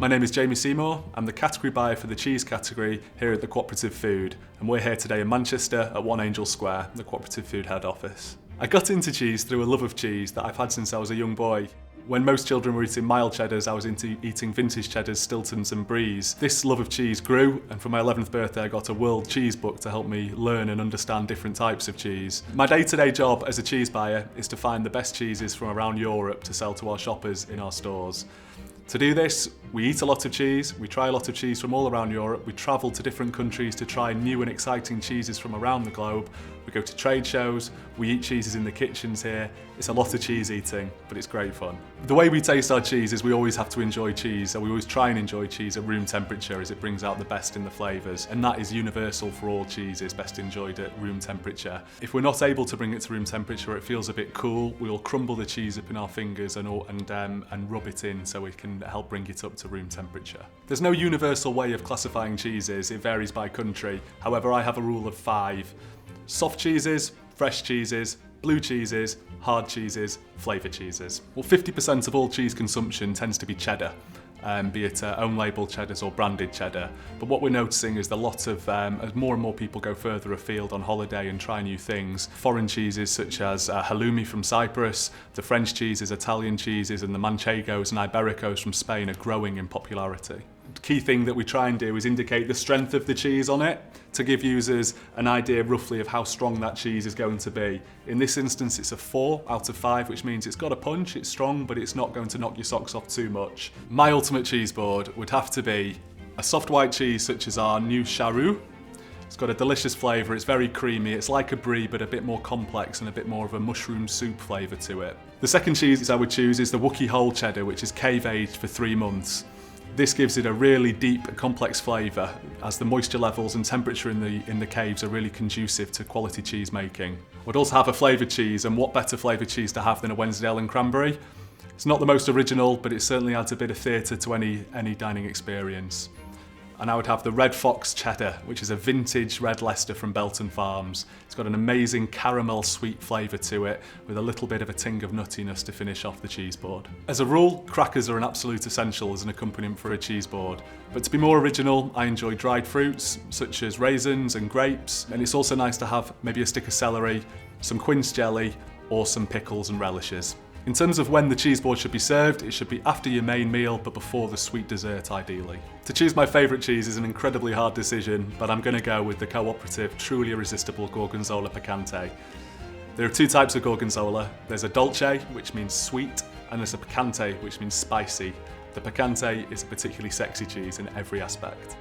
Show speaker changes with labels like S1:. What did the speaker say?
S1: My name is Jamie Seymour. I'm the category buyer for the cheese category here at the Co-operative Food, and we're here today in Manchester at One Angel Square, the Co-operative Food head office. I got into cheese through a love of cheese that I've had since I was a young boy. When most children were eating mild cheddars, I was into eating vintage cheddars, Stiltons and Bries. This love of cheese grew, and for my 11th birthday I got a world cheese book to help me learn and understand different types of cheese. My day-to-day job as a cheese buyer is to find the best cheeses from around Europe to sell to our shoppers in our stores. To do this, we eat a lot of cheese, we try a lot of cheese from all around Europe, we travel to different countries to try new and exciting cheeses from around the globe, we go to trade shows, we eat cheeses in the kitchens here. It's a lot of cheese eating, but it's great fun. The way we taste our cheese is we always have to enjoy cheese, and we always try and enjoy cheese at room temperature as it brings out the best in the flavours, and that is universal for all cheeses, best enjoyed at room temperature. If we're not able to bring it to room temperature, it feels a bit cool, we'll crumble the cheese up in our fingers and rub it in so we can help bring it up to room temperature. There's no universal way of classifying cheeses, it varies by country. However, I have a rule of 5. Soft cheeses, fresh cheeses, blue cheeses, hard cheeses, flavoured cheeses. Well, 50% of all cheese consumption tends to be cheddar, be it own label cheddars or branded cheddar. But what we're noticing is a lot of, as more and more people go further afield on holiday and try new things, foreign cheeses such as halloumi from Cyprus, the French cheeses, Italian cheeses, and the manchegos and ibericos from Spain are growing in popularity. The key thing that we try and do is indicate the strength of the cheese on it to give users an idea roughly of how strong that cheese is going to be. In this instance it's a 4 out of 5, which means it's got a punch, it's strong, but it's not going to knock your socks off too much. My ultimate cheese board would have to be a soft white cheese such as our new Charroux. It's got a delicious flavour, it's very creamy, it's like a brie but a bit more complex and a bit more of a mushroom soup flavour to it. The second cheese I would choose is the Wookey whole cheddar, which is cave aged for 3 months. This gives it a really deep, complex flavour, as the moisture levels and temperature in the caves are really conducive to quality cheese making. We'd also have a flavoured cheese, and what better flavoured cheese to have than a Wednesdale and cranberry? It's not the most original, but it certainly adds a bit of theatre to any dining experience. And I would have the Red Fox cheddar, which is a vintage Red Leicester from Belton Farms. It's got an amazing caramel sweet flavour to it, with a little bit of a ting of nuttiness to finish off the cheese board. As a rule, crackers are an absolute essential as an accompaniment for a cheese board. But to be more original, I enjoy dried fruits, such as raisins and grapes, and it's also nice to have maybe a stick of celery, some quince jelly, or some pickles and relishes. In terms of when the cheese board should be served, it should be after your main meal but before the sweet dessert ideally. To choose my favourite cheese is an incredibly hard decision, but I'm going to go with the Co-operative Truly Irresistible Gorgonzola Picante. There are 2 types of Gorgonzola. There's a Dolce, which means sweet, and there's a Picante, which means spicy. The Picante is a particularly sexy cheese in every aspect.